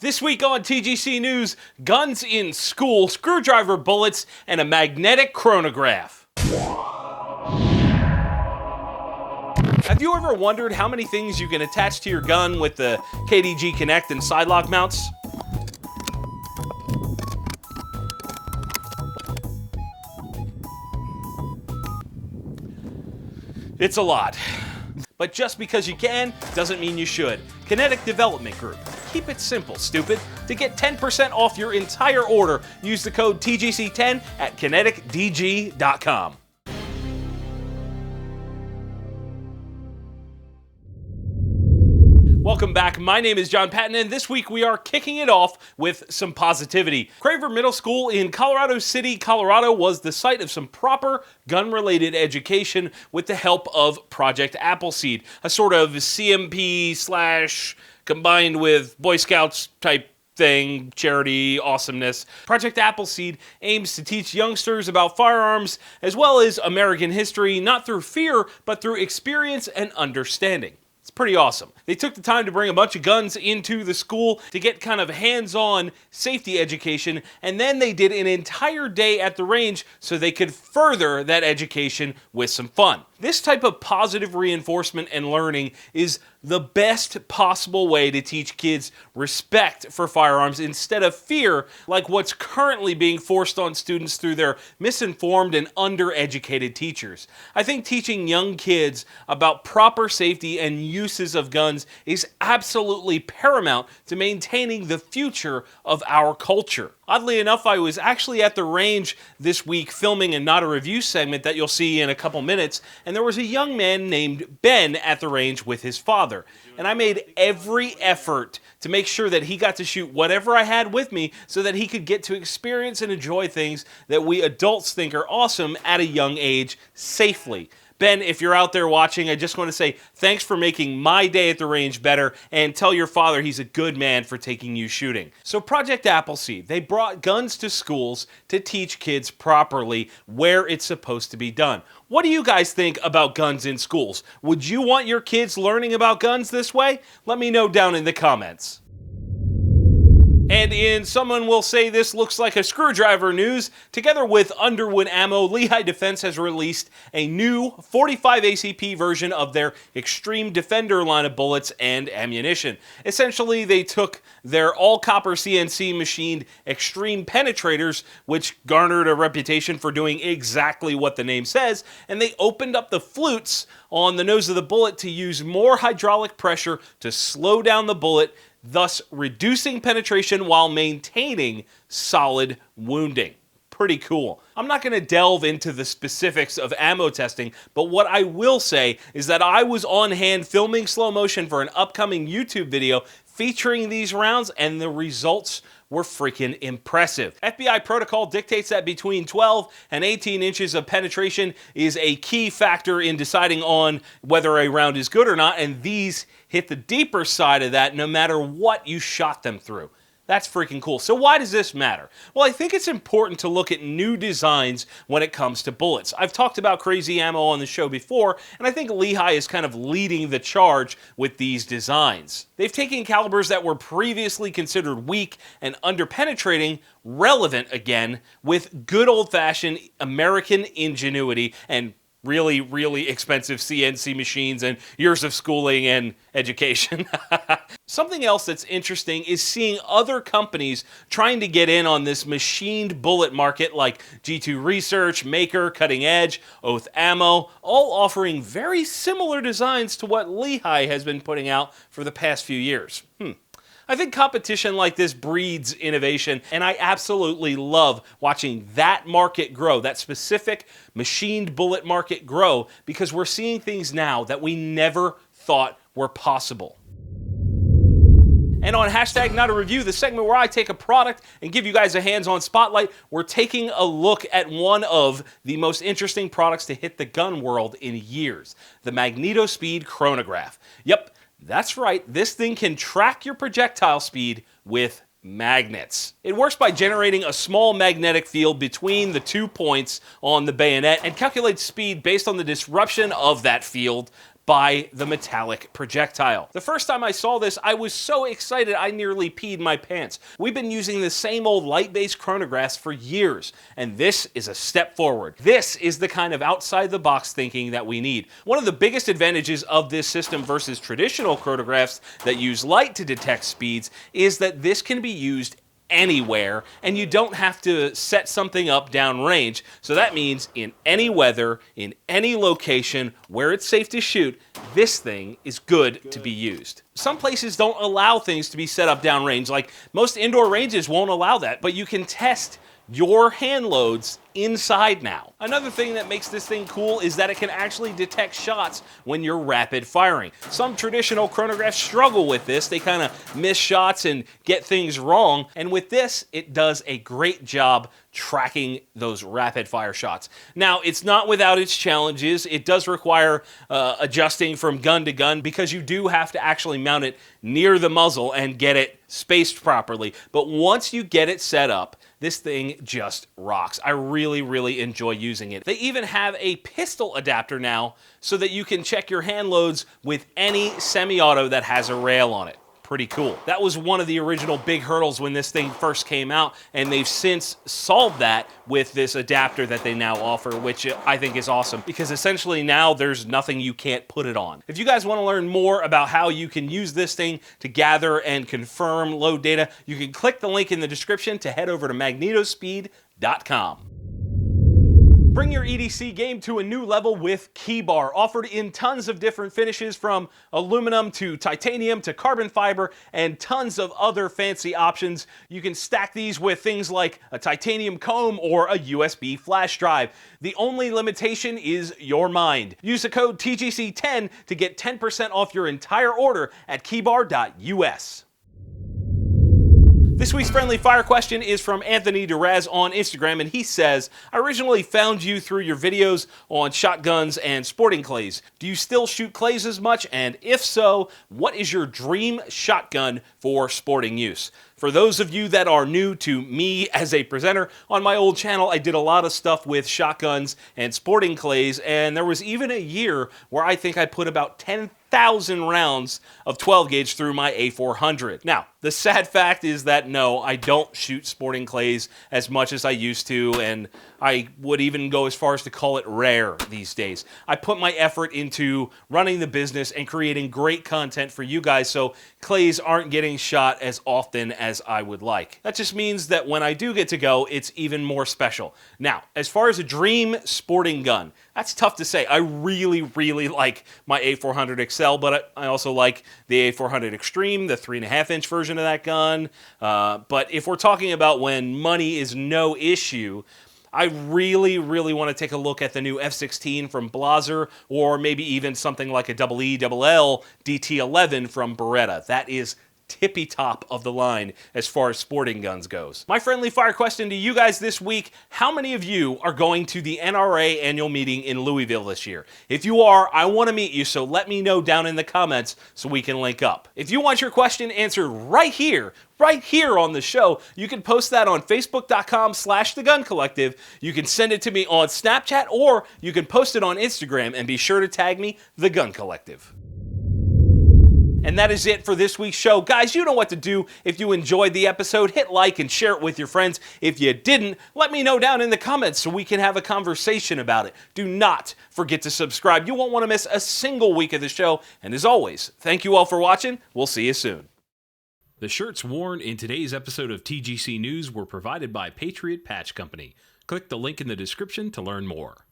This week on TGC News, guns in school, screwdriver bullets, and a magnetic chronograph. Have you ever wondered how many things you can attach to your gun with the KDG Connect and side lock mounts? It's a lot. But just because you can, doesn't mean you should. Kinetic Development Group. Keep it simple, stupid. To get 10% off your entire order, use the code TGC10 at kineticdg.com. Welcome back. My name is John Patton, and this week we are kicking it off with some positivity. Craver Middle School in Colorado City, Colorado was the site of some proper gun-related education with the help of Project Appleseed, a sort of CMP / combined with Boy Scouts type thing, charity, awesomeness. Project Appleseed aims to teach youngsters about firearms as well as American history, not through fear, but through experience and understanding. It's pretty awesome. They took the time to bring a bunch of guns into the school to get kind of hands-on safety education, and then they did an entire day at the range so they could further that education with some fun. This type of positive reinforcement and learning is the best possible way to teach kids respect for firearms instead of fear, like what's currently being forced on students through their misinformed and undereducated teachers. I think teaching young kids about proper safety and uses of guns is absolutely paramount to maintaining the future of our culture. Oddly enough, I was actually at the range this week filming a Not a Review segment that you'll see in a couple minutes, and there was a young man named Ben at the range with his father. And I made every effort to make sure that he got to shoot whatever I had with me so that he could get to experience and enjoy things that we adults think are awesome at a young age safely. Ben, if you're out there watching, I just want to say thanks for making my day at the range better, and tell your father he's a good man for taking you shooting. So Project Appleseed, they brought guns to schools to teach kids properly where it's supposed to be done. What do you guys think about guns in schools? Would you want your kids learning about guns this way? Let me know down in the comments. And in Someone Will Say This Looks Like a Screwdriver news, together with Underwood Ammo, Lehigh Defense has released a new 45 ACP version of their Extreme Defender line of bullets and ammunition. Essentially, they took their all-copper CNC machined Extreme Penetrators, which garnered a reputation for doing exactly what the name says, and they opened up the flutes on the nose of the bullet to use more hydraulic pressure to slow down the bullet, thus reducing penetration while maintaining solid wounding. Pretty cool. I'm not going to delve into the specifics of ammo testing, but what I will say is that I was on hand filming slow motion for an upcoming YouTube video featuring these rounds, and the results were freaking impressive. FBI protocol dictates that between 12 and 18 inches of penetration is a key factor in deciding on whether a round is good or not, and these hit the deeper side of that no matter what you shot them through. That's freaking cool. So why does this matter? Well, I think it's important to look at new designs when it comes to bullets. I've talked about crazy ammo on the show before, and I think Lehigh is kind of leading the charge with these designs. They've taken calibers that were previously considered weak and underpenetrating relevant again with good old-fashioned American ingenuity and really, really expensive CNC machines and years of schooling and education. Something else that's interesting is seeing other companies trying to get in on this machined bullet market like G2 Research, Maker, Cutting Edge, Oath Ammo, all offering very similar designs to what Lehigh has been putting out for the past few years. I think competition like this breeds innovation, and I absolutely love watching that market grow, that specific machined bullet market grow, because we're seeing things now that we never thought were possible. And on hashtag Not a Review, the segment where I take a product and give you guys a hands-on spotlight, we're taking a look at one of the most interesting products to hit the gun world in years, the Magnetospeed chronograph. Yep, that's right, this thing can track your projectile speed with magnets. It works by generating a small magnetic field between the 2 points on the bayonet and calculates speed based on the disruption of that field by the metallic projectile. The first time I saw this, I was so excited I nearly peed my pants. We've been using the same old light-based chronographs for years, and this is a step forward. This is the kind of outside-the-box thinking that we need. One of the biggest advantages of this system versus traditional chronographs that use light to detect speeds is that this can be used anywhere, and you don't have to set something up downrange. So that means in any weather, in any location where it's safe to shoot, this thing is good to be used. Some places don't allow things to be set up downrange, like most indoor ranges won't allow that, but you can test your hand loads inside now. Another thing that makes this thing cool is that it can actually detect shots when you're rapid firing. Some traditional chronographs struggle with this. They kind of miss shots and get things wrong, and with this, it does a great job tracking those rapid fire shots. Now, it's not without its challenges. It does require adjusting from gun to gun because you do have to actually mount it near the muzzle and get it spaced properly. But once you get it set up, this thing just rocks. I really enjoy using it. They even have a pistol adapter now so that you can check your hand loads with any semi-auto that has a rail on it. Pretty cool. That was one of the original big hurdles when this thing first came out, and they've since solved that with this adapter that they now offer, which I think is awesome, because essentially now there's nothing you can't put it on. If you guys want to learn more about how you can use this thing to gather and confirm load data, you can click the link in the description to head over to Magnetospeed.com. Bring your EDC game to a new level with Keybar, offered in tons of different finishes from aluminum to titanium to carbon fiber and tons of other fancy options. You can stack these with things like a titanium comb or a USB flash drive. The only limitation is your mind. Use the code TGC10 to get 10% off your entire order at keybar.us. This week's friendly fire question is from Anthony Duraz on Instagram, and he says, I originally found you through your videos on shotguns and sporting clays. Do you still shoot clays as much? And if so, what is your dream shotgun for sporting use? For those of you that are new to me as a presenter, on my old channel I did a lot of stuff with shotguns and sporting clays, and there was even a year where I think I put about 10,000 rounds of 12 gauge through my A400. Now, the sad fact is that no, I don't shoot sporting clays as much as I used to, and I would even go as far as to call it rare these days. I put my effort into running the business and creating great content for you guys, so clays aren't getting shot as often as I would like. That just means that when I do get to go, it's even more special. Now, as far as a dream sporting gun, that's tough to say. I really like my A400 XL, but I also like the A400 Extreme, the 3.5-inch version of that gun. But if we're talking about when money is no issue, I really want to take a look at the new F16 from Blaser, or maybe even something like a EELL DT11 from Beretta. That is tippy top of the line as far as sporting guns goes. My friendly fire question to you guys this week: how many of you are going to the NRA annual meeting in Louisville this year? If you are, I want to meet you, so let me know down in the comments so we can link up. If you want your question answered right here on the show, you can post that on facebook.com/theguncollective. You can send it to me on Snapchat, or you can post it on Instagram, and be sure to tag me, The Gun Collective. And that is it for this week's show. Guys, you know what to do. If you enjoyed the episode, hit like and share it with your friends. If you didn't, let me know down in the comments so we can have a conversation about it. Do not forget to subscribe. You won't want to miss a single week of the show. And as always, thank you all for watching. We'll see you soon. The shirts worn in today's episode of TGC News were provided by Patriot Patch Company. Click the link in the description to learn more.